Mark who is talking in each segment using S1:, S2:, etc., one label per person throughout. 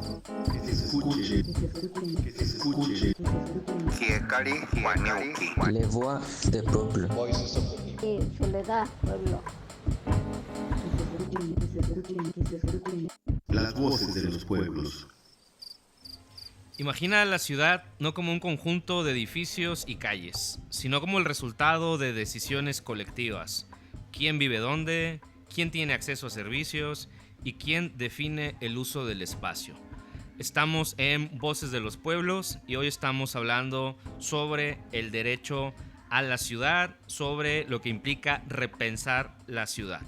S1: Que se escuche, que se escuche.
S2: Kiekari Waniuki.
S3: Les voix des peuples.
S4: Soledad, pueblo.
S1: Las voces de los pueblos.
S5: Imagina la ciudad no como un conjunto de edificios y calles, sino como el resultado de decisiones colectivas. ¿Quién vive dónde? ¿Quién tiene acceso a servicios? ¿Y quién define el uso del espacio? Estamos en Voces de los Pueblos y hoy estamos hablando sobre el derecho a la ciudad, sobre lo que implica repensar la ciudad.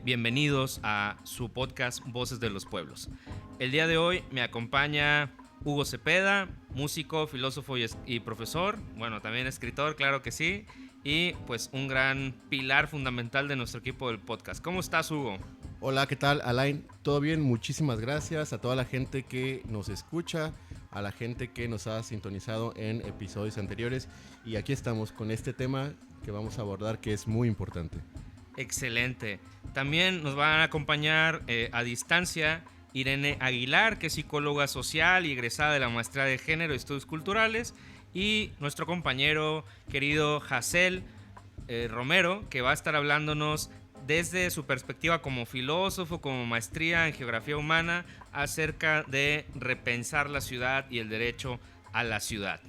S5: Bienvenidos a su podcast Voces de los Pueblos. El día de hoy me acompaña Hugo Cepeda, músico, filósofo y profesor, bueno, también escritor, claro que sí, y pues un gran pilar fundamental de nuestro equipo del podcast. ¿Cómo estás, Hugo?
S6: Hola, ¿qué tal, Alain? ¿Todo bien? Muchísimas gracias a toda la gente que nos escucha, a la gente que nos ha sintonizado en episodios anteriores, y aquí estamos con este tema que vamos a abordar, que es muy importante.
S5: Excelente. También nos van a acompañar a distancia Irene Aguilar, que es psicóloga social y egresada de la Maestría de Género y Estudios Culturales, y nuestro compañero querido Hazel Romero, que va a estar hablándonos desde su perspectiva como filósofo, como maestría en geografía humana, acerca de repensar la ciudad y el derecho a la ciudad.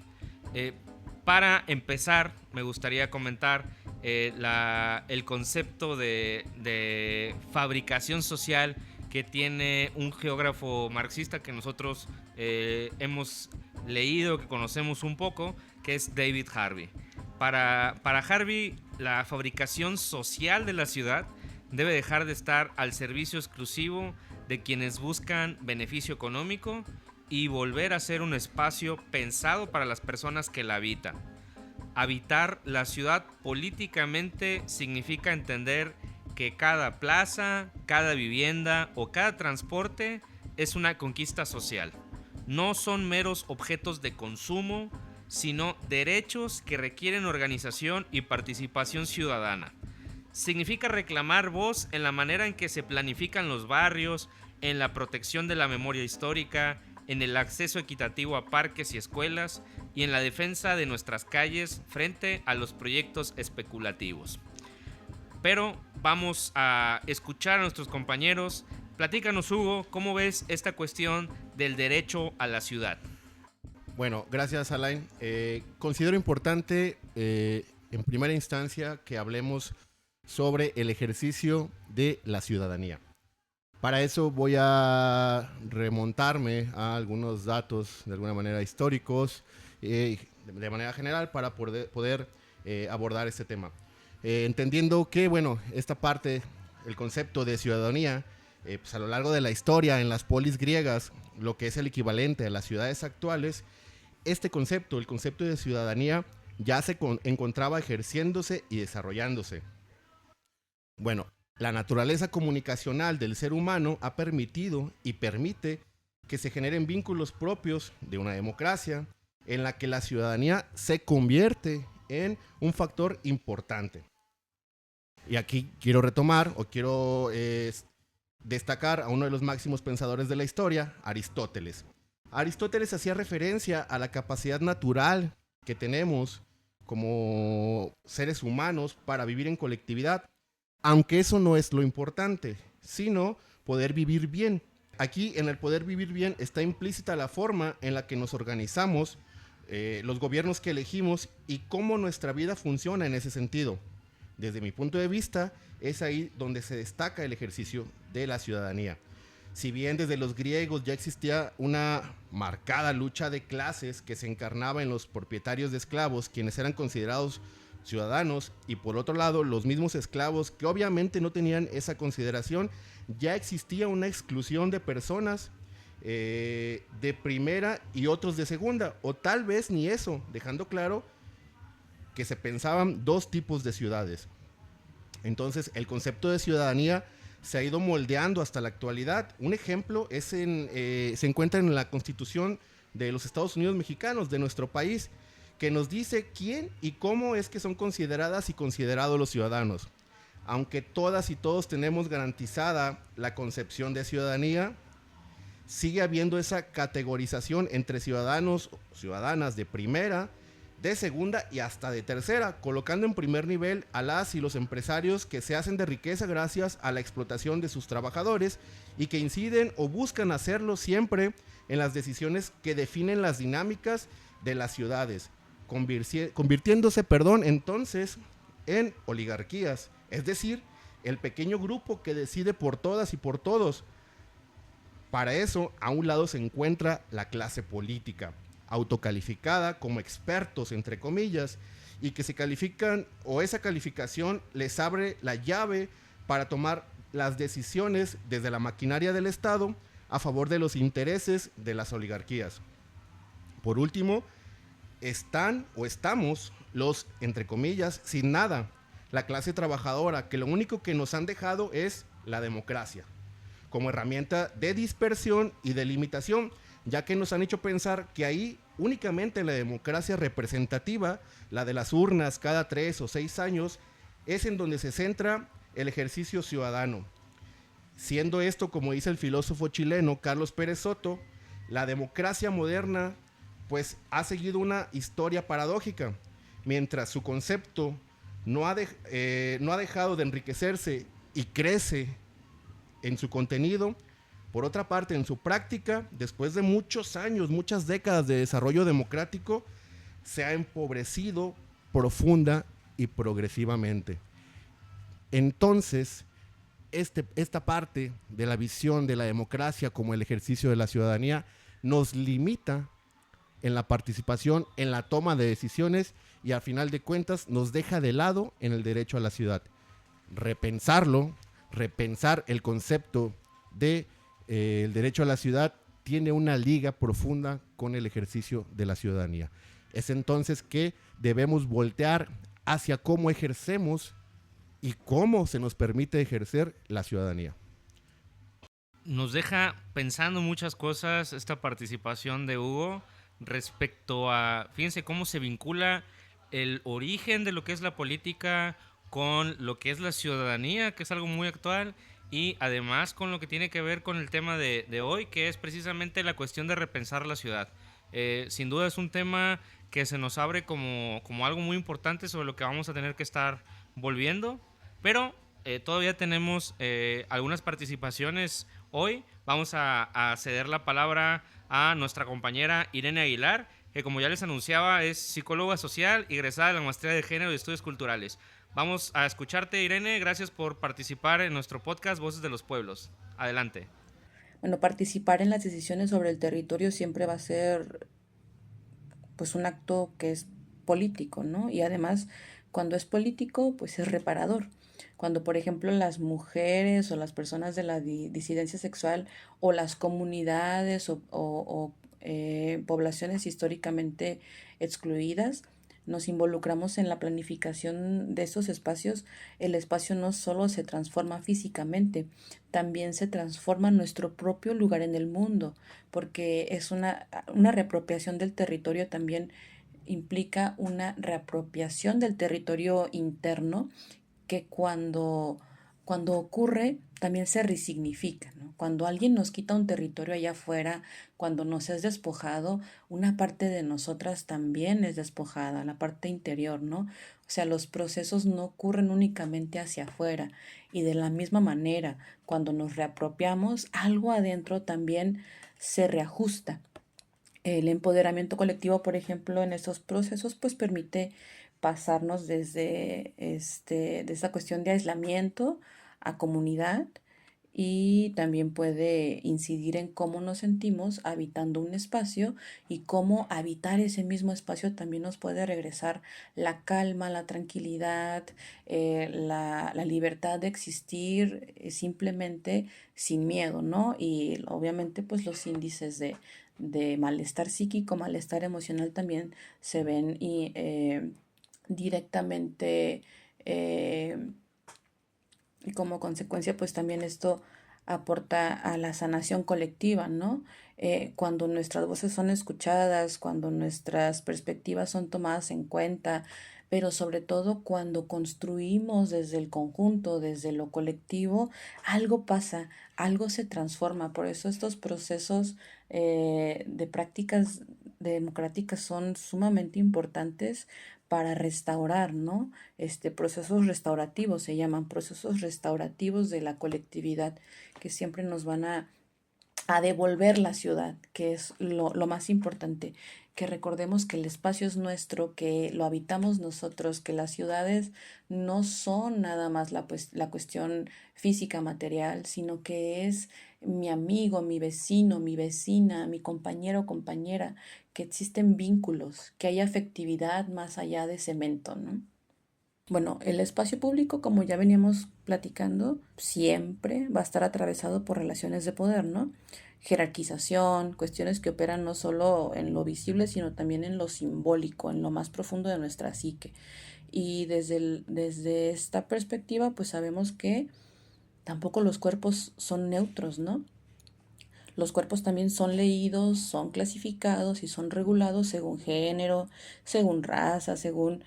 S5: Para empezar, me gustaría comentar el concepto de fabricación social que tiene un geógrafo marxista que nosotros hemos leído, que conocemos un poco, que es David Harvey. Para Harvey, la fabricación social de la ciudad debe dejar de estar al servicio exclusivo de quienes buscan beneficio económico y volver a ser un espacio pensado para las personas que la habitan. Habitar la ciudad políticamente significa entender que cada plaza, cada vivienda o cada transporte es una conquista social. No son meros objetos de consumo, sino derechos que requieren organización y participación ciudadana. Significa reclamar voz en la manera en que se planifican los barrios, en la protección de la memoria histórica, en el acceso equitativo a parques y escuelas y en la defensa de nuestras calles frente a los proyectos especulativos. Pero vamos a escuchar a nuestros compañeros. Platícanos, Hugo, ¿cómo ves esta cuestión del derecho a la ciudad?
S6: Bueno, gracias, Alain. Considero importante, en primera instancia, que hablemos sobre el ejercicio de la ciudadanía. Para eso voy a remontarme a algunos datos, de alguna manera históricos, de manera general, para poder abordar este tema. Entendiendo que, bueno, esta parte, el concepto de ciudadanía, pues a lo largo de la historia, en las polis griegas, lo que es el equivalente a las ciudades actuales, este concepto, el concepto de ciudadanía, ya se encontraba ejerciéndose y desarrollándose. Bueno, la naturaleza comunicacional del ser humano ha permitido y permite que se generen vínculos propios de una democracia en la que la ciudadanía se convierte en un factor importante. Y aquí quiero retomar o quiero destacar a uno de los máximos pensadores de la historia, Aristóteles. Aristóteles hacía referencia a la capacidad natural que tenemos como seres humanos para vivir en colectividad, aunque eso no es lo importante, sino poder vivir bien. Aquí en el poder vivir bien está implícita la forma en la que nos organizamos, los gobiernos que elegimos y cómo nuestra vida funciona en ese sentido. Desde mi punto de vista, es ahí donde se destaca el ejercicio de la ciudadanía. Si bien desde los griegos ya existía una marcada lucha de clases que se encarnaba en los propietarios de esclavos, quienes eran considerados ciudadanos, y por otro lado los mismos esclavos que obviamente no tenían esa consideración, ya existía una exclusión de personas de primera y otros de segunda, o tal vez ni eso, dejando claro que se pensaban dos tipos de ciudades. Entonces el concepto de ciudadanía se ha ido moldeando hasta la actualidad. Un ejemplo es se encuentra en la Constitución de los Estados Unidos mexicanos, de nuestro país, que nos dice quién y cómo es que son consideradas y considerados los ciudadanos. Aunque todas y todos tenemos garantizada la concepción de ciudadanía, sigue habiendo esa categorización entre ciudadanos, ciudadanas de primera, de segunda y hasta de tercera, colocando en primer nivel a las y los empresarios que se hacen de riqueza gracias a la explotación de sus trabajadores y que inciden o buscan hacerlo siempre en las decisiones que definen las dinámicas de las ciudades, convirtiéndose, entonces en oligarquías, es decir, el pequeño grupo que decide por todas y por todos. Para eso, a un lado se encuentra la clase política, autocalificada como expertos, entre comillas, y que se califican, o esa calificación les abre la llave para tomar las decisiones desde la maquinaria del Estado a favor de los intereses de las oligarquías. Por último, estamos los, entre comillas, sin nada, la clase trabajadora, que lo único que nos han dejado es la democracia, como herramienta de dispersión y de limitación, ya que nos han hecho pensar que ahí únicamente la democracia representativa, la de las urnas cada 3 o 6 años, es en donde se centra el ejercicio ciudadano. Siendo esto, como dice el filósofo chileno Carlos Pérez Soto, la democracia moderna pues ha seguido una historia paradójica. Mientras su concepto no ha dejado de enriquecerse y crece en su contenido, por otra parte, en su práctica, después de muchos años, muchas décadas de desarrollo democrático, se ha empobrecido profunda y progresivamente. Entonces, esta parte de la visión de la democracia como el ejercicio de la ciudadanía nos limita en la participación, en la toma de decisiones y al final de cuentas nos deja de lado en el derecho a la ciudad. Repensar el concepto de el derecho a la ciudad tiene una liga profunda con el ejercicio de la ciudadanía. Es entonces que debemos voltear hacia cómo ejercemos y cómo se nos permite ejercer la ciudadanía.
S5: Nos deja pensando muchas cosas esta participación de Hugo respecto a, fíjense cómo se vincula el origen de lo que es la política con lo que es la ciudadanía, que es algo muy actual, y además con lo que tiene que ver con el tema de hoy, que es precisamente la cuestión de repensar la ciudad. Sin duda es un tema que se nos abre como algo muy importante sobre lo que vamos a tener que estar volviendo, pero todavía tenemos algunas participaciones hoy. Vamos a ceder la palabra a nuestra compañera Irene Aguilar, que como ya les anunciaba es psicóloga social, egresada de la Maestría de Género y Estudios Culturales. Vamos a escucharte, Irene. Gracias por participar en nuestro podcast Voces de los Pueblos. Adelante.
S3: Bueno, participar en las decisiones sobre el territorio siempre va a ser pues un acto que es político, ¿no? Y además, cuando es político, pues es reparador. Cuando, por ejemplo, las mujeres o las personas de la disidencia sexual o las comunidades o poblaciones históricamente excluidas, nos involucramos en la planificación de esos espacios, el espacio no solo se transforma físicamente, también se transforma nuestro propio lugar en el mundo, porque es una reapropiación del territorio también implica una reapropiación del territorio interno que cuando ocurre también se resignifica, ¿no? Cuando alguien nos quita un territorio allá afuera, cuando nos es despojado, una parte de nosotras también es despojada, la parte interior, ¿no? O sea, los procesos no ocurren únicamente hacia afuera y de la misma manera, cuando nos reapropiamos, algo adentro también se reajusta. El empoderamiento colectivo, por ejemplo, en estos procesos, pues permite pasarnos desde esta cuestión de aislamiento a comunidad y también puede incidir en cómo nos sentimos habitando un espacio y cómo habitar ese mismo espacio también nos puede regresar la calma, la tranquilidad, la libertad de existir simplemente sin miedo, ¿no? Y obviamente pues los índices de malestar psíquico, malestar emocional también se ven y directamente y como consecuencia pues también esto aporta a la sanación colectiva, ¿no? Cuando nuestras voces son escuchadas, cuando nuestras perspectivas son tomadas en cuenta, pero sobre todo cuando construimos desde el conjunto, desde lo colectivo, algo pasa, algo se transforma. Por eso estos procesos de prácticas democráticas son sumamente importantes para restaurar, ¿no? Procesos restaurativos se llaman procesos restaurativos de la colectividad que siempre nos van a devolver la ciudad, que es lo más importante, que recordemos que el espacio es nuestro, que lo habitamos nosotros, que las ciudades no son nada más la cuestión física, material, sino que es mi amigo, mi vecino, mi vecina, mi compañero, compañera, que existen vínculos, que hay afectividad más allá de cemento, ¿no? Bueno, el espacio público, como ya veníamos platicando, siempre va a estar atravesado por relaciones de poder, ¿no? Jerarquización, cuestiones que operan no solo en lo visible, sino también en lo simbólico, en lo más profundo de nuestra psique. Y desde esta perspectiva, pues sabemos que tampoco los cuerpos son neutros, ¿no? Los cuerpos también son leídos, son clasificados y son regulados según género, según raza, según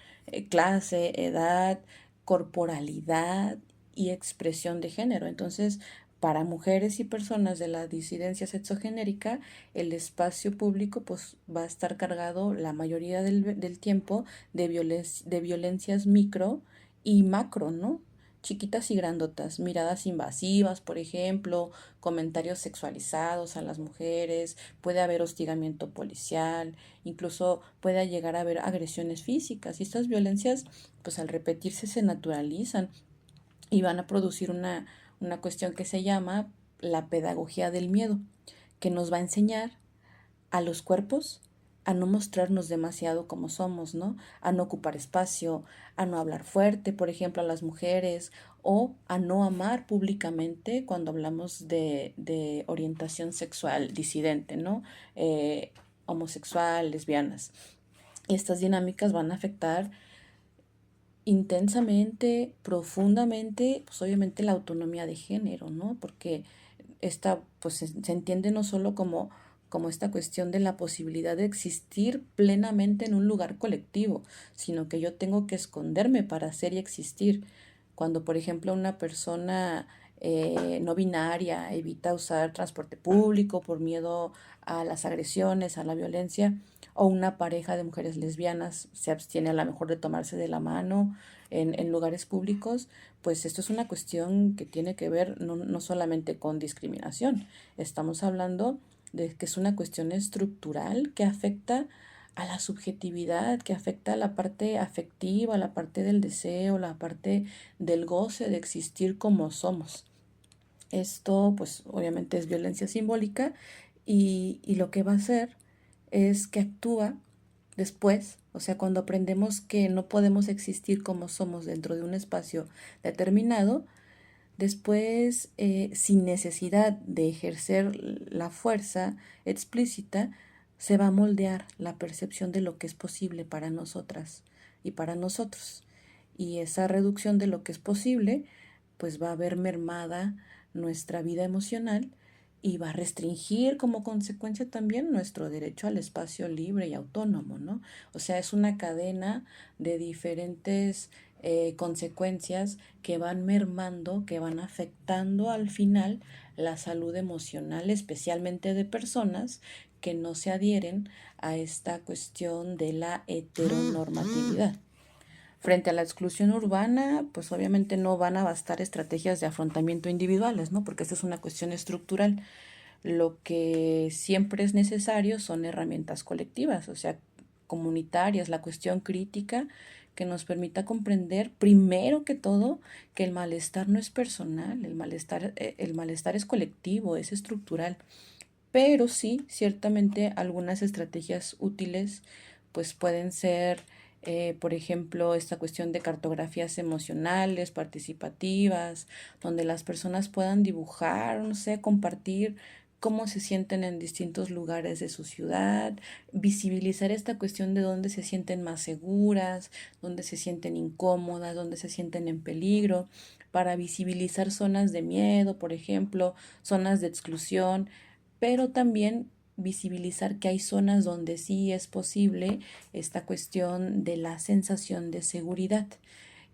S3: clase, edad, corporalidad y expresión de género. Entonces, para mujeres y personas de la disidencia sexogenérica, el espacio público pues va a estar cargado la mayoría del tiempo de violencias micro y macro, ¿no? Chiquitas y grandotas, miradas invasivas, por ejemplo, comentarios sexualizados a las mujeres, puede haber hostigamiento policial, incluso puede llegar a haber agresiones físicas y estas violencias pues al repetirse se naturalizan y van a producir una cuestión que se llama la pedagogía del miedo, que nos va a enseñar a los cuerpos a no mostrarnos demasiado como somos, ¿no? A no ocupar espacio, a no hablar fuerte, por ejemplo, a las mujeres, o a no amar públicamente cuando hablamos de orientación sexual disidente, ¿no? Homosexual, lesbianas. Estas dinámicas van a afectar intensamente, profundamente, pues obviamente la autonomía de género, ¿no? Porque esta, pues se entiende no solo como esta cuestión de la posibilidad de existir plenamente en un lugar colectivo, sino que yo tengo que esconderme para ser y existir. Cuando, por ejemplo, una persona no binaria evita usar transporte público por miedo a las agresiones, a la violencia, o una pareja de mujeres lesbianas se abstiene a lo mejor de tomarse de la mano en lugares públicos, pues esto es una cuestión que tiene que ver no solamente con discriminación, estamos hablando de que es una cuestión estructural que afecta a la subjetividad, que afecta a la parte afectiva, la parte del deseo, la parte del goce de existir como somos. Esto, pues, obviamente es violencia simbólica y lo que va a hacer es que actúa después, o sea, cuando aprendemos que no podemos existir como somos dentro de un espacio determinado, después, sin necesidad de ejercer la fuerza explícita, se va a moldear la percepción de lo que es posible para nosotras y para nosotros. Y esa reducción de lo que es posible, pues va a ver mermada nuestra vida emocional y va a restringir como consecuencia también nuestro derecho al espacio libre y autónomo, ¿no? O sea, es una cadena de diferentes consecuencias que van mermando, que van afectando al final la salud emocional, especialmente de personas que no se adhieren a esta cuestión de la heteronormatividad. Frente a la exclusión urbana, pues obviamente no van a bastar estrategias de afrontamiento individuales, ¿no? Porque esta es una cuestión estructural. Lo que siempre es necesario son herramientas colectivas, o sea, comunitarias, la cuestión crítica que nos permita comprender, primero que todo, que el malestar no es personal, el malestar es colectivo, es estructural. Pero sí, ciertamente algunas estrategias útiles pues pueden ser, por ejemplo, esta cuestión de cartografías emocionales, participativas, donde las personas puedan dibujar, no sé, compartir cómo se sienten en distintos lugares de su ciudad, visibilizar esta cuestión de dónde se sienten más seguras, dónde se sienten incómodas, dónde se sienten en peligro, para visibilizar zonas de miedo, por ejemplo, zonas de exclusión, pero también visibilizar que hay zonas donde sí es posible esta cuestión de la sensación de seguridad.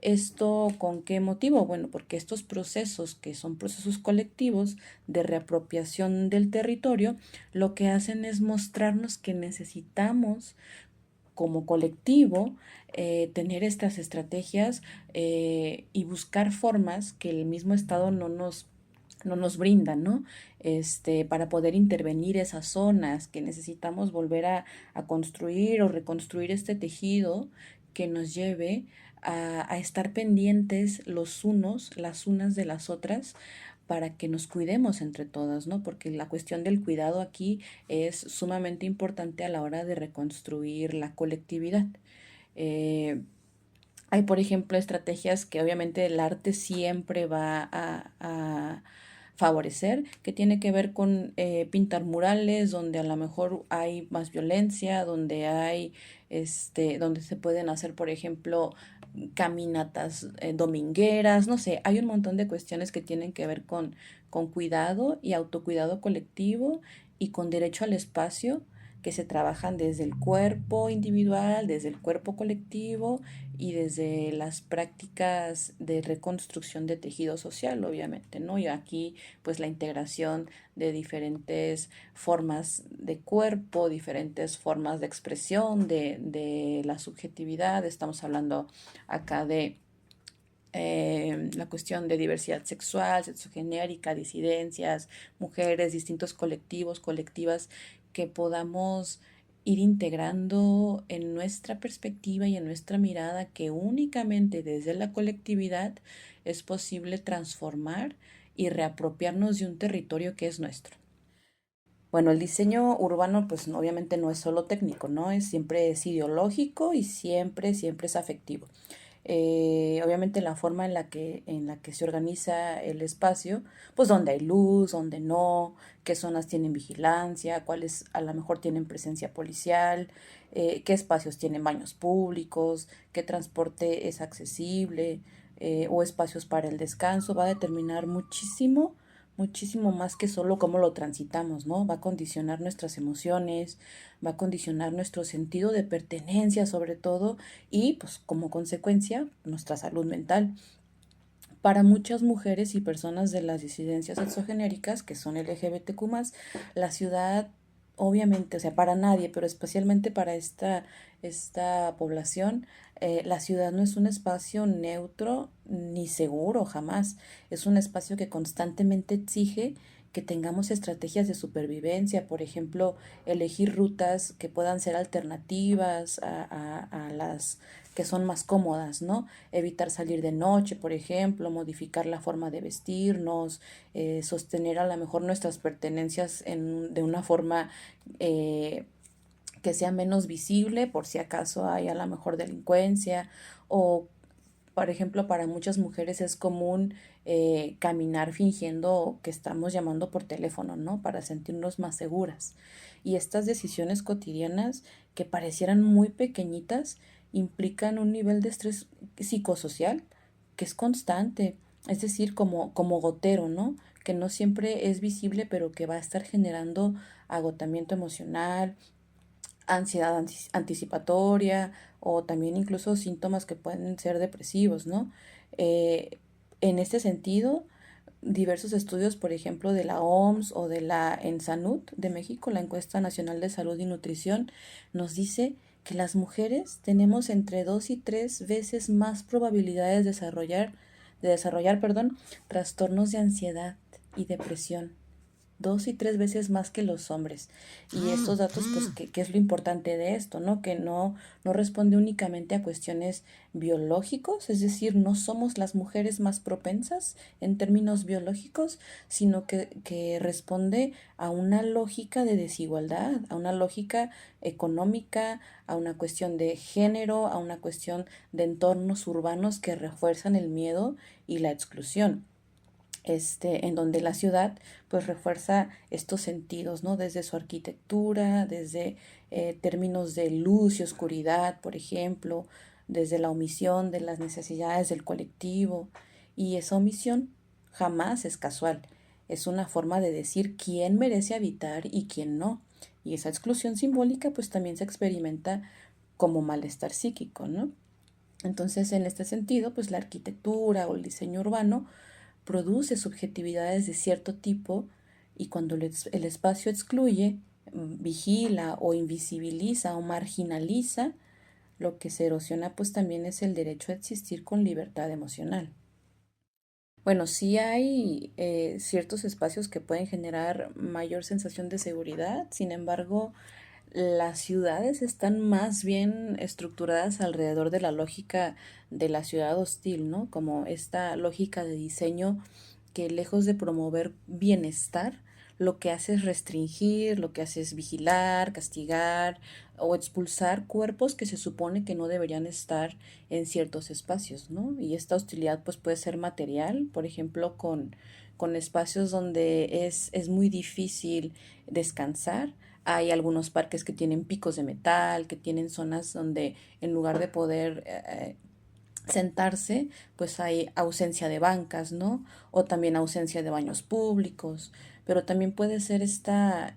S3: ¿Esto con qué motivo? Bueno, porque estos procesos, que son procesos colectivos de reapropiación del territorio, lo que hacen es mostrarnos que necesitamos como colectivo tener estas estrategias y buscar formas que el mismo Estado no nos brinda, ¿no? Para poder intervenir esas zonas que necesitamos volver a construir o reconstruir este tejido que nos lleve a estar pendientes los unos, las unas de las otras, para que nos cuidemos entre todas, ¿no? Porque la cuestión del cuidado aquí es sumamente importante a la hora de reconstruir la colectividad. Eh, Hay, por ejemplo, estrategias que obviamente el arte siempre va a favorecer, que tiene que ver con pintar murales donde a lo mejor hay más violencia, donde hay, donde se pueden hacer, por ejemplo, caminatas domingueras, no sé, hay un montón de cuestiones que tienen que ver con cuidado y autocuidado colectivo y con derecho al espacio que se trabajan desde el cuerpo individual, desde el cuerpo colectivo y desde las prácticas de reconstrucción de tejido social, obviamente, ¿no? Y aquí, pues, la integración de diferentes formas de cuerpo, diferentes formas de expresión de la subjetividad. Estamos hablando acá de la cuestión de diversidad sexual, sexogenérica, disidencias, mujeres, distintos colectivos, colectivas que podamos ir integrando en nuestra perspectiva y en nuestra mirada que únicamente desde la colectividad es posible transformar y reapropiarnos de un territorio que es nuestro. Bueno, el diseño urbano, pues obviamente no es solo técnico, ¿no? Siempre es ideológico y siempre es afectivo. Obviamente la forma en la que se organiza el espacio, pues donde hay luz, donde no, qué zonas tienen vigilancia, cuáles a lo mejor tienen presencia policial, qué espacios tienen baños públicos, qué transporte es accesible o espacios para el descanso, va a determinar muchísimo más que solo cómo lo transitamos, ¿no? Va a condicionar nuestras emociones, va a condicionar nuestro sentido de pertenencia sobre todo y pues como consecuencia nuestra salud mental. Para muchas mujeres y personas de las disidencias sexogenéricas que son LGBTQ+, la ciudad, obviamente, o sea, para nadie, pero especialmente para esta población, la ciudad no es un espacio neutro ni seguro, jamás. Es un espacio que constantemente exige que tengamos estrategias de supervivencia, por ejemplo, elegir rutas que puedan ser alternativas a las que son más cómodas, ¿no? Evitar salir de noche, por ejemplo, modificar la forma de vestirnos, sostener a lo mejor nuestras pertenencias de una forma que sea menos visible por si acaso hay a lo mejor delincuencia o, por ejemplo, para muchas mujeres es común caminar fingiendo que estamos llamando por teléfono, ¿no? Para sentirnos más seguras. Y estas decisiones cotidianas que parecieran muy pequeñitas implican un nivel de estrés psicosocial que es constante, es decir, como gotero, ¿no? Que no siempre es visible, pero que va a estar generando agotamiento emocional, ansiedad anticipatoria o también incluso síntomas que pueden ser depresivos, ¿no? En este sentido, diversos estudios, por ejemplo, de la OMS o de la ENSANUD de México, la Encuesta Nacional de Salud y Nutrición, nos dice que las mujeres tenemos entre 2 y 3 veces más probabilidades de desarrollar, trastornos de ansiedad y depresión. 2 y 3 veces más que los hombres. Y estos datos, pues, ¿qué es lo importante de esto, no? Que no responde únicamente a cuestiones biológicos, es decir, no somos las mujeres más propensas en términos biológicos, sino que responde a una lógica de desigualdad, a una lógica económica, a una cuestión de género, a una cuestión de entornos urbanos que refuerzan el miedo y la exclusión. En donde la ciudad pues refuerza estos sentidos, ¿no? Desde su arquitectura, desde términos de luz y oscuridad, por ejemplo, desde la omisión de las necesidades del colectivo. Y esa omisión jamás es casual, es una forma de decir quién merece habitar y quién no. Y esa exclusión simbólica pues también se experimenta como malestar psíquico, ¿no? Entonces, en este sentido, pues la arquitectura o el diseño urbano produce subjetividades de cierto tipo y cuando el espacio excluye, vigila o invisibiliza o marginaliza, lo que se erosiona pues también es el derecho a existir con libertad emocional. Bueno, sí hay ciertos espacios que pueden generar mayor sensación de seguridad, sin embargo, las ciudades están más bien estructuradas alrededor de la lógica de la ciudad hostil, ¿no? Como esta lógica de diseño que lejos de promover bienestar, lo que hace es restringir, lo que hace es vigilar, castigar o expulsar cuerpos que se supone que no deberían estar en ciertos espacios, ¿no? Y esta hostilidad pues puede ser material, por ejemplo, con espacios donde es muy difícil descansar. Hay algunos parques que tienen picos de metal, que tienen zonas donde en lugar de poder sentarse, pues hay ausencia de bancas, ¿no? O también ausencia de baños públicos, pero también puede ser esta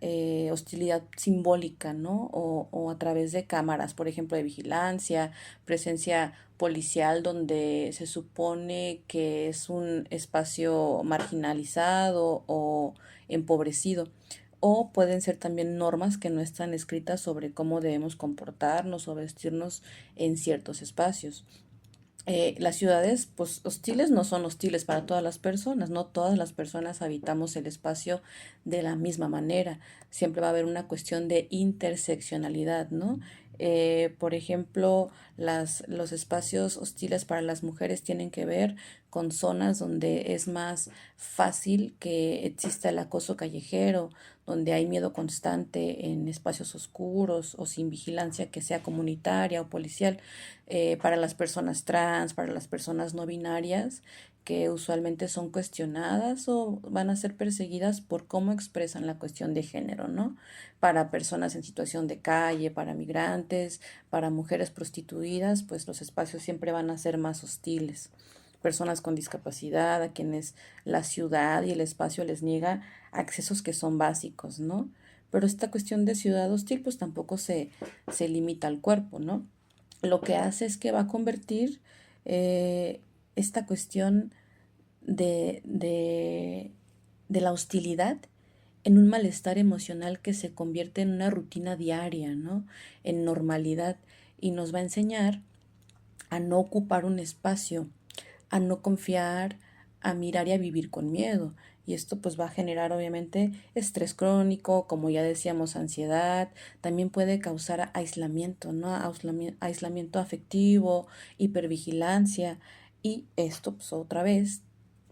S3: hostilidad simbólica, ¿no? O a través de cámaras, por ejemplo, de vigilancia, presencia policial donde se supone que es un espacio marginalizado o empobrecido. O pueden ser también normas que no están escritas sobre cómo debemos comportarnos o vestirnos en ciertos espacios. Las ciudades, pues hostiles no son hostiles para todas las personas, no todas las personas habitamos el espacio de la misma manera, siempre va a haber una cuestión de interseccionalidad, ¿no? Por ejemplo, los espacios hostiles para las mujeres tienen que ver con zonas donde es más fácil que exista el acoso callejero, donde hay miedo constante en espacios oscuros o sin vigilancia que sea comunitaria o policial para las personas trans, para las personas no binarias, que usualmente son cuestionadas o van a ser perseguidas por cómo expresan la cuestión de género, ¿no? Para personas en situación de calle, para migrantes, para mujeres prostituidas, pues los espacios siempre van a ser más hostiles. Personas con discapacidad, a quienes la ciudad y el espacio les niega accesos que son básicos, ¿no? Pero esta cuestión de ciudad hostil, pues tampoco se limita al cuerpo, ¿no? Lo que hace es que va a convertir esta cuestión de la hostilidad en un malestar emocional que se convierte en una rutina diaria, ¿no? En normalidad y nos va a enseñar a no ocupar un espacio, a no confiar, a mirar y a vivir con miedo. Y esto pues va a generar obviamente estrés crónico, como ya decíamos, ansiedad, también puede causar aislamiento, ¿no? Aislamiento afectivo, hipervigilancia y esto pues otra vez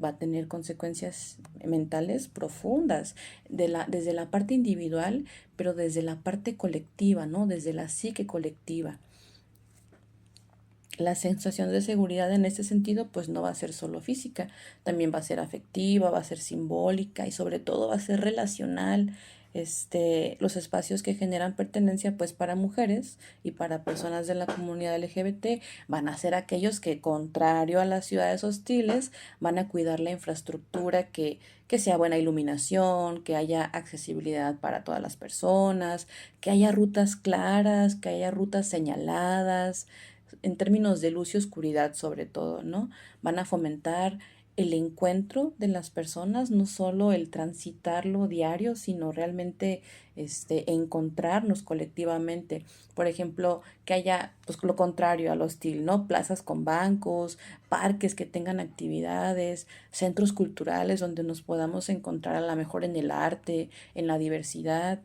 S3: va a tener consecuencias mentales profundas desde la parte individual, pero desde la parte colectiva, ¿no? Desde la psique colectiva. La sensación de seguridad en este sentido pues no va a ser solo física, también va a ser afectiva, va a ser simbólica y sobre todo va a ser relacional. Los espacios que generan pertenencia pues para mujeres y para personas de la comunidad LGBT van a ser aquellos que, contrario a las ciudades hostiles, van a cuidar la infraestructura, que sea buena iluminación, que haya accesibilidad para todas las personas, que haya rutas claras, que haya rutas señaladas, en términos de luz y oscuridad sobre todo, ¿no? Van a fomentar el encuentro de las personas, no solo el transitarlo diario, sino realmente encontrarnos colectivamente. Por ejemplo, que haya pues lo contrario al hostil, ¿no? Plazas con bancos, parques que tengan actividades, centros culturales donde nos podamos encontrar a lo mejor en el arte, en la diversidad,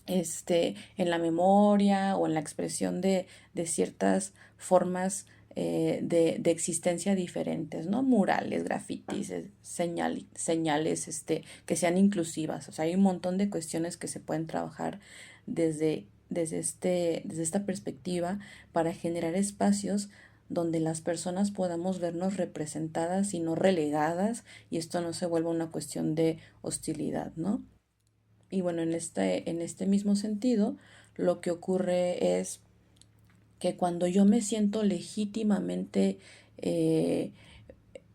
S3: en la memoria o en la expresión de ciertas formas de existencia diferentes, ¿no? Murales, grafitis, señales que sean inclusivas. O sea, hay un montón de cuestiones que se pueden trabajar desde esta perspectiva para generar espacios donde las personas podamos vernos representadas y no relegadas y esto no se vuelva una cuestión de hostilidad, ¿no? Y bueno, en este mismo sentido, lo que ocurre es que cuando yo me siento legítimamente eh,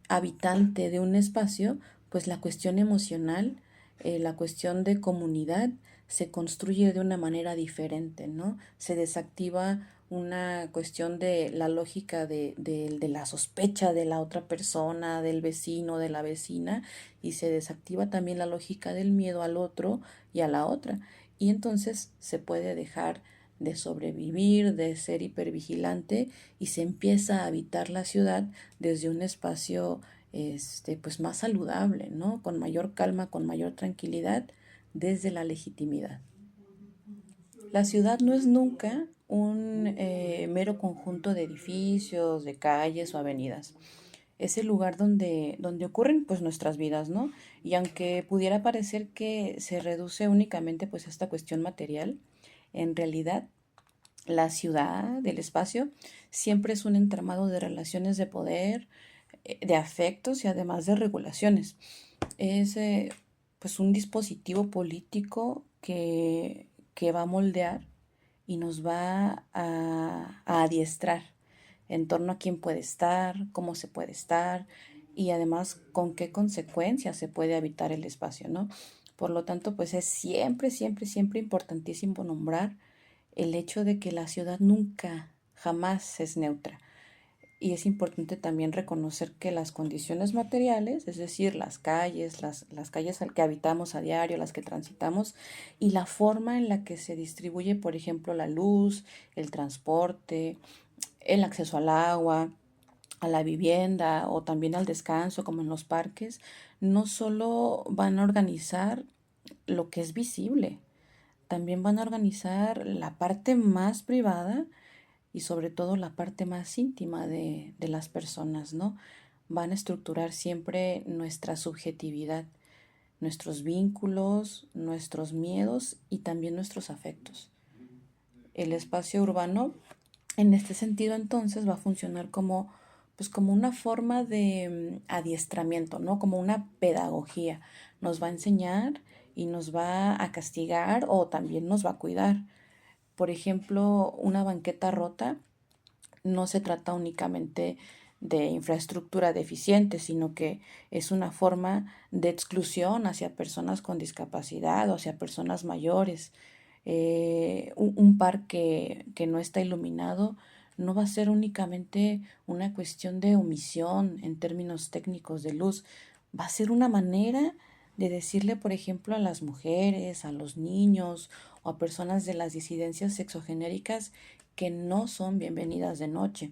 S3: habitante de un espacio, pues la cuestión emocional, la cuestión de comunidad se construye de una manera diferente, ¿no? Se desactiva una cuestión de la lógica de la sospecha de la otra persona, del vecino, de la vecina, y se desactiva también la lógica del miedo al otro y a la otra. Y entonces se puede dejar de sobrevivir, de ser hipervigilante y se empieza a habitar la ciudad desde un espacio pues más saludable, ¿no? Con mayor calma, con mayor tranquilidad, desde la legitimidad. La ciudad no es nunca un mero conjunto de edificios, de calles o avenidas. Es el lugar donde ocurren pues nuestras vidas, ¿no? Y aunque pudiera parecer que se reduce únicamente pues a esta cuestión material, en realidad la ciudad, el espacio, siempre es un entramado de relaciones de poder, de afectos y además de regulaciones. Es pues un dispositivo político que va a moldear y nos va a adiestrar en torno a quién puede estar, cómo se puede estar y además con qué consecuencias se puede habitar el espacio, ¿no? Por lo tanto, pues es siempre, siempre, siempre importantísimo nombrar el hecho de que la ciudad nunca, jamás es neutra. Y es importante también reconocer que las condiciones materiales, es decir, las calles, las calles que habitamos a diario, las que transitamos, y la forma en la que se distribuye, por ejemplo, la luz, el transporte, el acceso al agua, a la vivienda o también al descanso, como en los parques, no solo van a organizar lo que es visible, también van a organizar la parte más privada y sobre todo la parte más íntima de las personas, ¿no? Van a estructurar siempre nuestra subjetividad, nuestros vínculos, nuestros miedos y también nuestros afectos. El espacio urbano, en este sentido, entonces, va a funcionar como, pues, como una forma de adiestramiento, ¿no? Como una pedagogía. Nos va a enseñar y nos va a castigar o también nos va a cuidar. Por ejemplo, una banqueta rota no se trata únicamente de infraestructura deficiente, sino que es una forma de exclusión hacia personas con discapacidad o hacia personas mayores. Un parque que no está iluminado no va a ser únicamente una cuestión de omisión en términos técnicos de luz, va a ser una manera de decirle, por ejemplo, a las mujeres, a los niños o a personas de las disidencias sexogenéricas que no son bienvenidas de noche.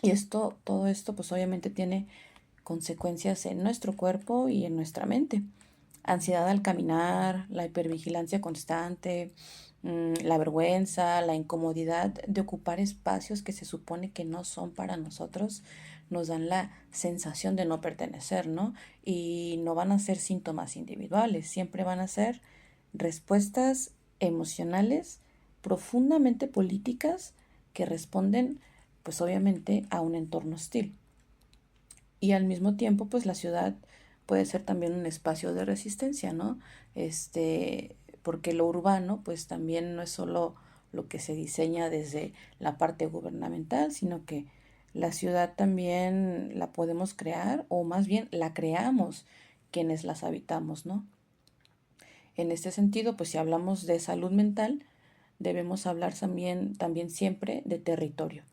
S3: Y todo esto, pues obviamente tiene consecuencias en nuestro cuerpo y en nuestra mente. Ansiedad al caminar, la hipervigilancia constante, la vergüenza, la incomodidad de ocupar espacios que se supone que no son para nosotros, nos dan la sensación de no pertenecer, ¿no? Y no van a ser síntomas individuales, siempre van a ser respuestas emocionales profundamente políticas que responden, pues obviamente, a un entorno hostil. Y al mismo tiempo, pues la ciudad puede ser también un espacio de resistencia, ¿no? Porque lo urbano, pues también no es solo lo que se diseña desde la parte gubernamental, sino que la ciudad también la podemos crear, o más bien la creamos quienes las habitamos, ¿no? En este sentido, pues si hablamos de salud mental, debemos hablar también siempre de territorio,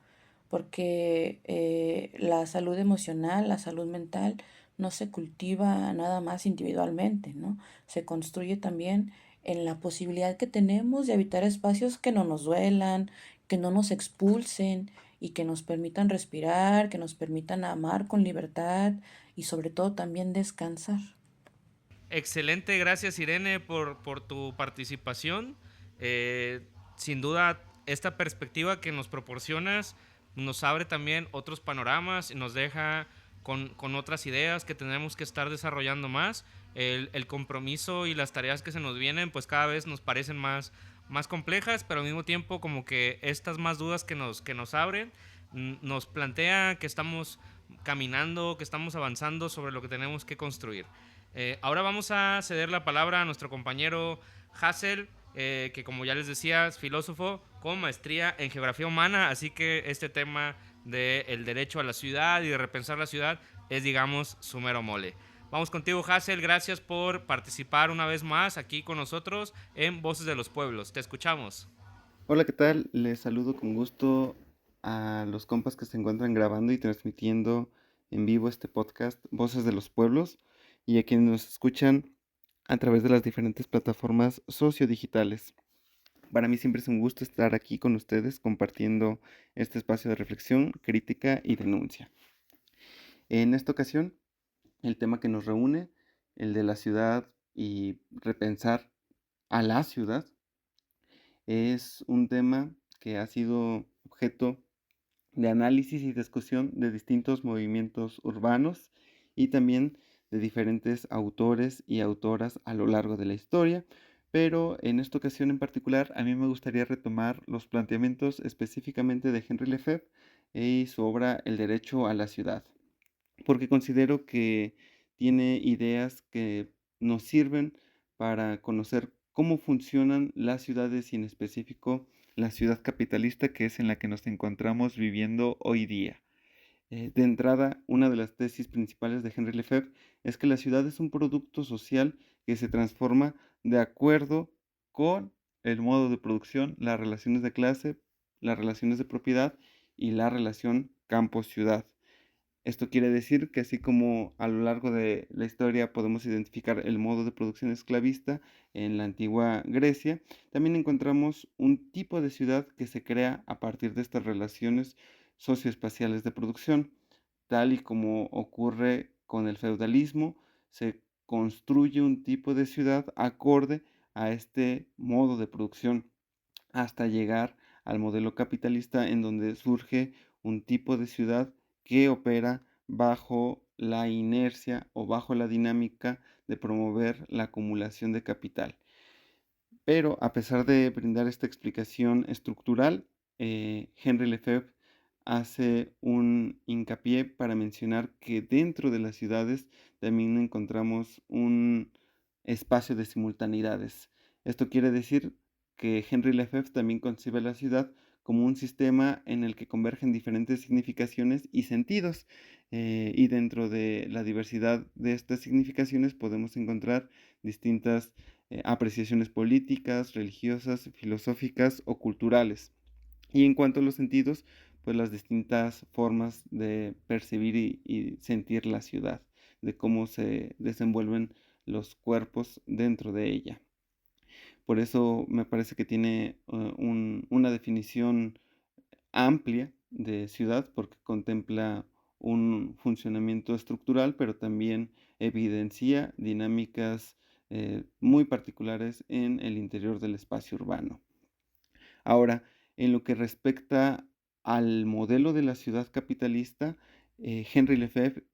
S3: porque la salud emocional, la salud mental, no se cultiva nada más individualmente, ¿no? Se construye también en la posibilidad que tenemos de habitar espacios que no nos duelan, que no nos expulsen y que nos permitan respirar, que nos permitan amar con libertad y sobre todo también descansar.
S5: Excelente, gracias Irene por tu participación. Sin duda, esta perspectiva que nos proporcionas nos abre también otros panoramas y nos deja con otras ideas que tenemos que estar desarrollando más. El compromiso y las tareas que se nos vienen, pues cada vez nos parecen más complejas, pero al mismo tiempo como que estas más dudas que nos abren, nos plantea que estamos caminando, que estamos avanzando sobre lo que tenemos que construir. Ahora vamos a ceder la palabra a nuestro compañero Hassel, que como ya les decía es filósofo con maestría en geografía humana, así que este tema del derecho a la ciudad y de repensar la ciudad es, digamos, su mero mole. Vamos contigo, Hazel. Gracias por participar una vez más aquí con nosotros en Voces de los Pueblos. Te escuchamos.
S7: Hola, ¿qué tal? Les saludo con gusto a los compas que se encuentran grabando y transmitiendo en vivo este podcast Voces de los Pueblos y a quienes nos escuchan a través de las diferentes plataformas sociodigitales. Para mí siempre es un gusto estar aquí con ustedes compartiendo este espacio de reflexión, crítica y denuncia. En esta ocasión, el tema que nos reúne, el de la ciudad y repensar a la ciudad, es un tema que ha sido objeto de análisis y discusión de distintos movimientos urbanos y también de diferentes autores y autoras a lo largo de la historia, pero en esta ocasión en particular a mí me gustaría retomar los planteamientos específicamente de Henri Lefebvre y su obra El derecho a la ciudad, porque considero que tiene ideas que nos sirven para conocer cómo funcionan las ciudades y en específico la ciudad capitalista que es en la que nos encontramos viviendo hoy día. De entrada, una de las tesis principales de Henri Lefebvre es que la ciudad es un producto social que se transforma de acuerdo con el modo de producción, las relaciones de clase, las relaciones de propiedad y la relación campo-ciudad. Esto quiere decir que así como a lo largo de la historia podemos identificar el modo de producción esclavista en la antigua Grecia, también encontramos un tipo de ciudad que se crea a partir de estas relaciones socioespaciales de producción. Tal y como ocurre con el feudalismo, se construye un tipo de ciudad acorde a este modo de producción hasta llegar al modelo capitalista en donde surge un tipo de ciudad que opera bajo la inercia o bajo la dinámica de promover la acumulación de capital. Pero a pesar de brindar esta explicación estructural, Henri Lefebvre hace un hincapié para mencionar que dentro de las ciudades también encontramos un espacio de simultaneidades. Esto quiere decir que Henri Lefebvre también concibe la ciudad como un sistema en el que convergen diferentes significaciones y sentidos, y dentro de la diversidad de estas significaciones podemos encontrar distintas apreciaciones políticas, religiosas, filosóficas o culturales. Y en cuanto a los sentidos, pues las distintas formas de percibir y sentir la ciudad, de cómo se desenvuelven los cuerpos dentro de ella. Por eso me parece que tiene una definición amplia de ciudad porque contempla un funcionamiento estructural, pero también evidencia dinámicas muy particulares en el interior del espacio urbano. Ahora, en lo que respecta al modelo de la ciudad capitalista, Henri Lefebvre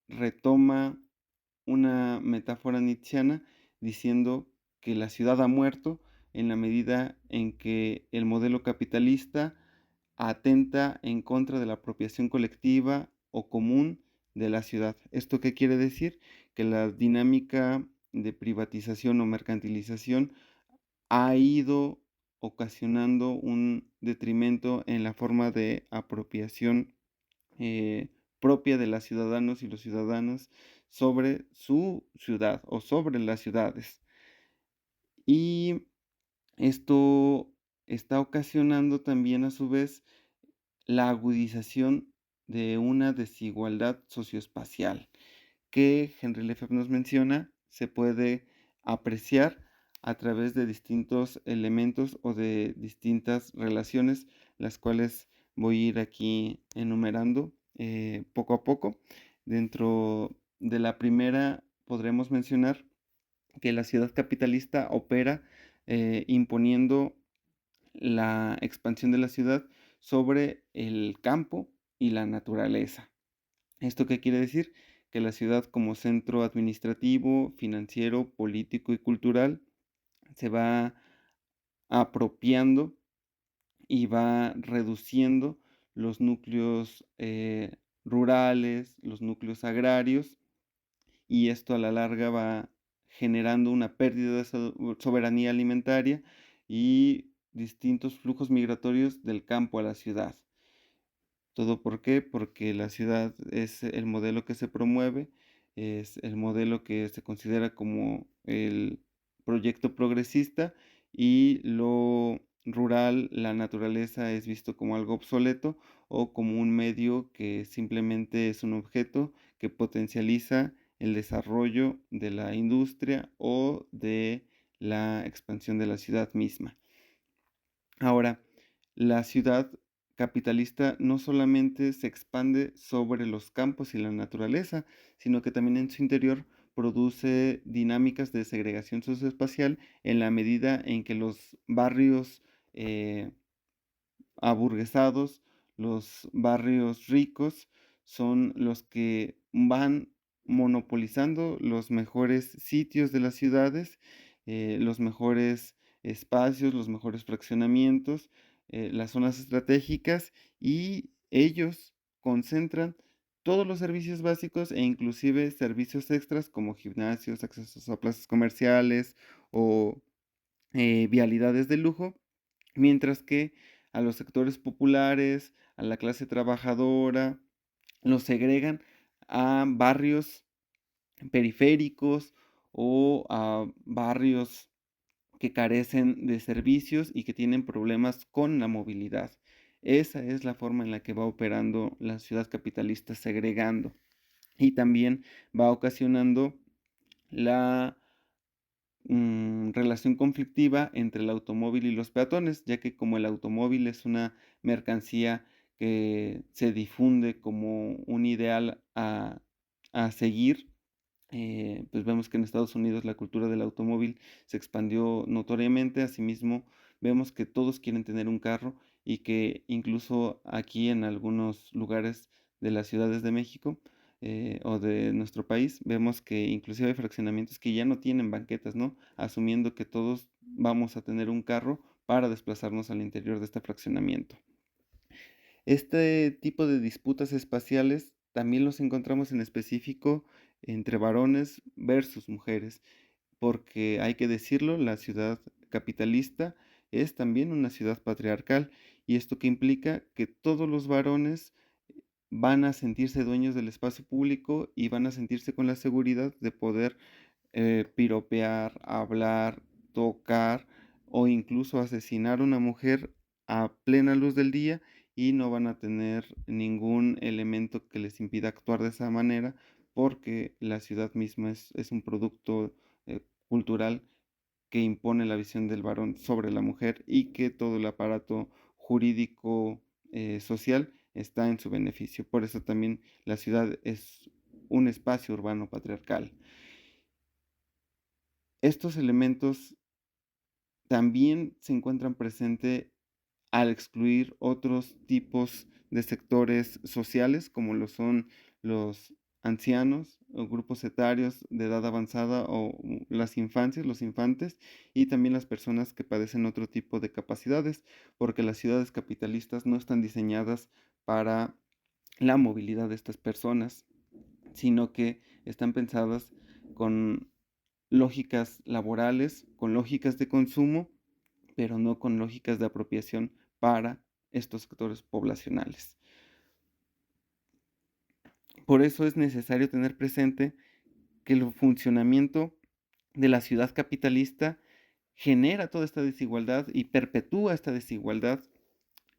S7: retoma una metáfora nietzscheana diciendo que la ciudad ha muerto en la medida en que el modelo capitalista atenta en contra de la apropiación colectiva o común de la ciudad. ¿Esto qué quiere decir? Que la dinámica de privatización o mercantilización ha ido ocasionando un detrimento en la forma de apropiación propia de las ciudadanos y los ciudadanos sobre su ciudad o sobre las ciudades. Y esto está ocasionando también a su vez la agudización de una desigualdad socioespacial que Henri Lefebvre nos menciona se puede apreciar a través de distintos elementos o de distintas relaciones, las cuales voy a ir aquí enumerando poco a poco. Dentro de la primera podremos mencionar que la ciudad capitalista opera imponiendo la expansión de la ciudad sobre el campo y la naturaleza. ¿Esto qué quiere decir? Que la ciudad como centro administrativo, financiero, político y cultural se va apropiando y va reduciendo los núcleos rurales, los núcleos agrarios, y esto a la larga va generando una pérdida de soberanía alimentaria y distintos flujos migratorios del campo a la ciudad. ¿Todo por qué? Porque la ciudad es el modelo que se promueve es el modelo que se considera como el proyecto progresista, y lo rural, la naturaleza, es visto como algo obsoleto o como un medio que simplemente es un objeto que potencializa el desarrollo de la industria o de la expansión de la ciudad misma. Ahora, la ciudad capitalista no solamente se expande sobre los campos y la naturaleza, sino que también en su interior produce dinámicas de segregación socioespacial en la medida en que los barrios eh, aburguesados, los barrios ricos, son los que van monopolizando los mejores sitios de las ciudades, los mejores espacios, los mejores fraccionamientos, las zonas estratégicas, y ellos concentran todos los servicios básicos e inclusive servicios extras como gimnasios, accesos a plazas comerciales o vialidades de lujo, mientras que a los sectores populares, a la clase trabajadora, los segregan a barrios periféricos o a barrios que carecen de servicios y que tienen problemas con la movilidad. Esa es la forma en la que va operando la ciudad capitalista, segregando, y también va ocasionando la relación conflictiva entre el automóvil y los peatones, ya que como el automóvil es una mercancía que se difunde como un ideal a seguir, pues vemos que en Estados Unidos la cultura del automóvil se expandió notoriamente. Asimismo, vemos que todos quieren tener un carro, y que incluso aquí en algunos lugares de las ciudades de México o de nuestro país, vemos que inclusive hay fraccionamientos que ya no tienen banquetas, ¿no? Asumiendo que todos vamos a tener un carro para desplazarnos al interior de este fraccionamiento. Este tipo de disputas espaciales también los encontramos en específico entre varones versus mujeres, porque hay que decirlo, la ciudad capitalista es también una ciudad patriarcal, y esto que implica que todos los varones van a sentirse dueños del espacio público y van a sentirse con la seguridad de poder piropear, hablar, tocar o incluso asesinar a una mujer a plena luz del día, y no van a tener ningún elemento que les impida actuar de esa manera, porque la ciudad misma es un producto cultural que impone la visión del varón sobre la mujer, y que todo el aparato jurídico social está en su beneficio. Por eso también la ciudad es un espacio urbano patriarcal. Estos elementos también se encuentran presentes al excluir otros tipos de sectores sociales, como lo son los ancianos o grupos etarios de edad avanzada, o las infancias, los infantes, y también las personas que padecen otro tipo de capacidades, porque las ciudades capitalistas no están diseñadas para la movilidad de estas personas, sino que están pensadas con lógicas laborales, con lógicas de consumo, pero no con lógicas de apropiación para estos sectores poblacionales. Por eso es necesario tener presente que el funcionamiento de la ciudad capitalista genera toda esta desigualdad y perpetúa esta desigualdad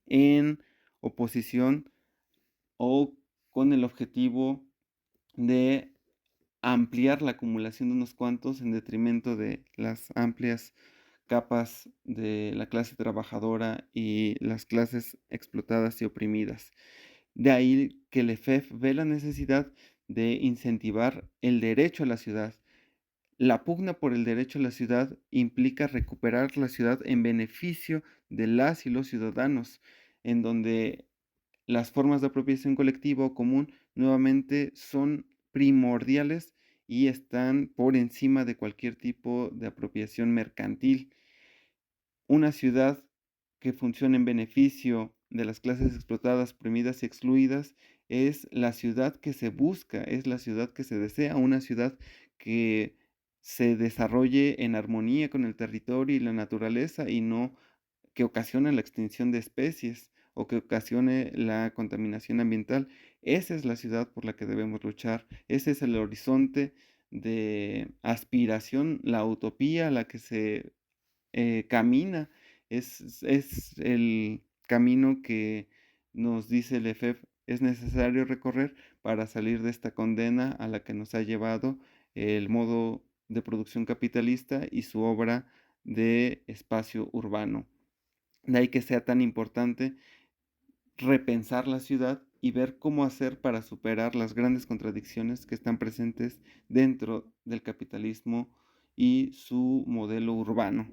S7: en oposición o con el objetivo de ampliar la acumulación de unos cuantos en detrimento de las amplias capas de la clase trabajadora y las clases explotadas y oprimidas. De ahí que el EFEF ve la necesidad de incentivar el derecho a la ciudad. La pugna por el derecho a la ciudad implica recuperar la ciudad en beneficio de las y los ciudadanos, en donde las formas de apropiación colectiva o común nuevamente son primordiales y están por encima de cualquier tipo de apropiación mercantil. Una ciudad que funciona en beneficio de las clases explotadas, oprimidas y excluidas es la ciudad que se busca, es la ciudad que se desea, una ciudad que se desarrolle en armonía con el territorio y la naturaleza, y no que ocasiona la extinción de especies o que ocasione la contaminación ambiental. Esa es la ciudad por la que debemos luchar. Ese es el horizonte de aspiración, la utopía a la que se camina. Es el camino que nos dice el EFEF es necesario recorrer para salir de esta condena a la que nos ha llevado el modo de producción capitalista y su obra de espacio urbano. De ahí que sea tan importante repensar la ciudad y ver cómo hacer para superar las grandes contradicciones que están presentes dentro del capitalismo y su modelo urbano.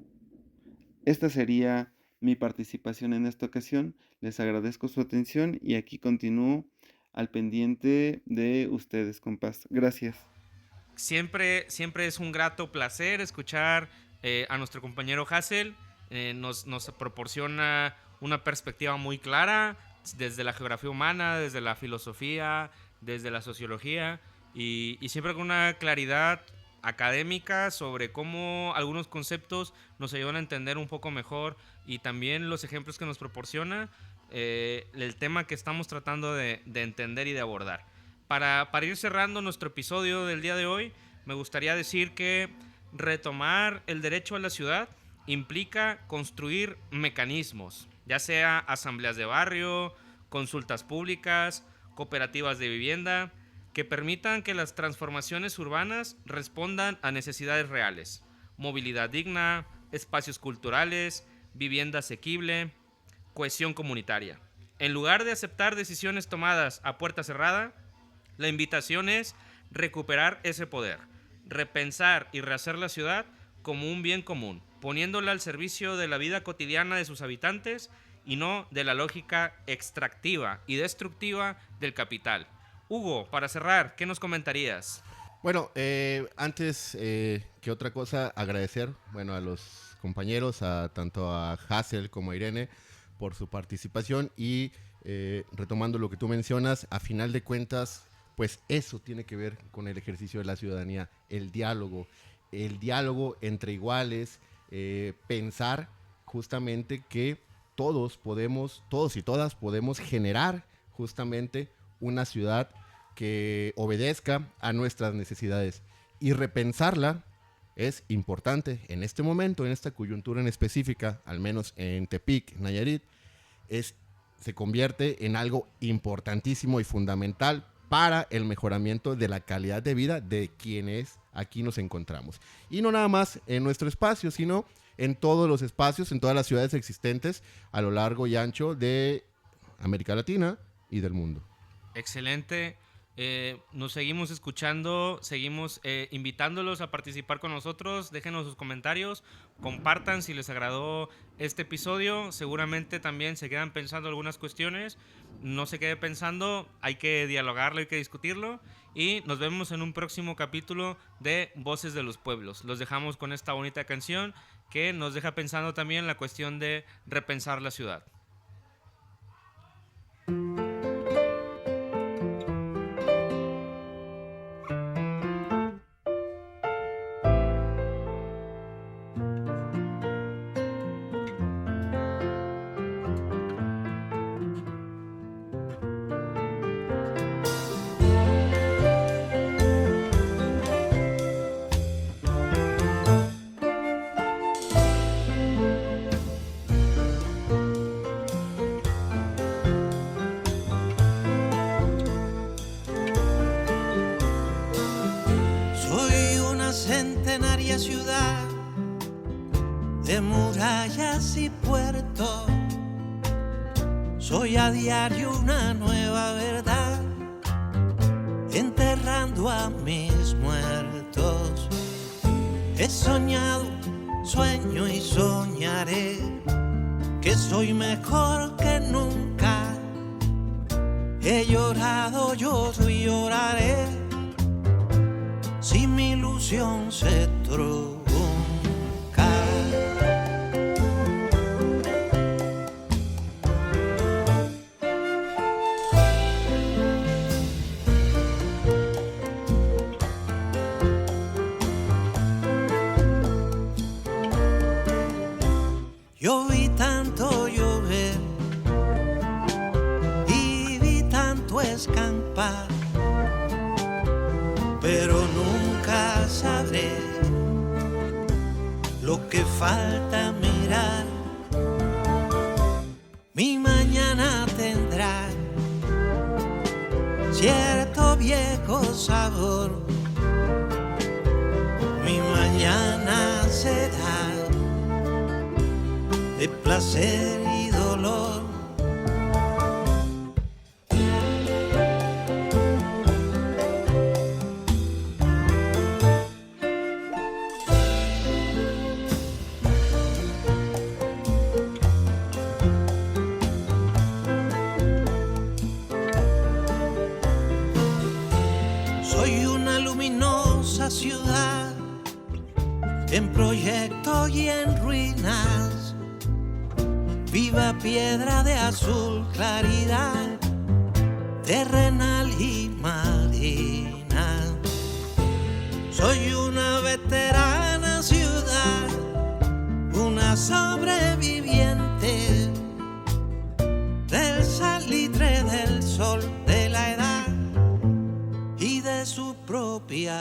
S7: Esta sería mi participación en esta ocasión. Les agradezco su atención y aquí continúo al pendiente de ustedes, compas. Gracias.
S5: Siempre es un grato placer escuchar a nuestro compañero Hassel. Nos proporciona una perspectiva muy clara desde la geografía humana, desde la filosofía, desde la sociología y siempre con una claridad académica sobre cómo algunos conceptos nos ayudan a entender un poco mejor y también los ejemplos que nos proporciona el tema que estamos tratando de entender y de abordar. Para ir cerrando nuestro episodio del día de hoy, me gustaría decir que retomar el derecho a la ciudad implica construir mecanismos, ya sea asambleas de barrio, consultas públicas, cooperativas de vivienda, que permitan que las transformaciones urbanas respondan a necesidades reales, movilidad digna, espacios culturales, vivienda asequible, cohesión comunitaria. En lugar de aceptar decisiones tomadas a puerta cerrada, la invitación es recuperar ese poder, repensar y rehacer la ciudad como un bien común, poniéndola al servicio de la vida cotidiana de sus habitantes y no de la lógica extractiva y destructiva del capital. Hugo, para cerrar, ¿qué nos comentarías?
S6: Bueno, antes que otra cosa, agradecer a los compañeros, tanto a Hassel como a Irene, por su participación y retomando lo que tú mencionas, a final de cuentas, pues eso tiene que ver con el ejercicio de la ciudadanía, el diálogo entre iguales, pensar justamente que todos y todas podemos generar justamente una ciudad que obedezca a nuestras necesidades y repensarla es importante en este momento, en esta coyuntura en específica, al menos en Tepic, Nayarit, se convierte en algo importantísimo y fundamental para el mejoramiento de la calidad de vida de quienes aquí nos encontramos. Y no nada más en nuestro espacio, sino en todos los espacios, en todas las ciudades existentes a lo largo y ancho de América Latina y del mundo.
S5: Excelente. Nos seguimos escuchando, seguimos invitándolos a participar con nosotros. Déjenos sus comentarios, compartan si les agradó este episodio. Seguramente también se quedan pensando algunas cuestiones. No se quede pensando, hay que dialogarlo, hay que discutirlo. Y nos vemos en un próximo capítulo de Voces de los Pueblos. Los dejamos con esta bonita canción que nos deja pensando también la cuestión de repensar la ciudad.
S8: Centenaria ciudad de murallas y puertos, soy a diario una nueva verdad, enterrando a mis muertos. He soñado, sueño y soñaré que soy mejor que nunca. He llorado, lloro y lloraré si mi ilusión se trunca. Yo vi tanto llover escampar, pero nunca sabré lo que falta mirar. Mi mañana tendrá cierto viejo sabor, mi mañana será de placer y dolor. Soy una luminosa ciudad en proyecto y en ruinas, viva piedra de azul claridad, terrenal y marina. Soy una veterana ciudad, una sobreviviente del salitre del sol de la edad y de su propia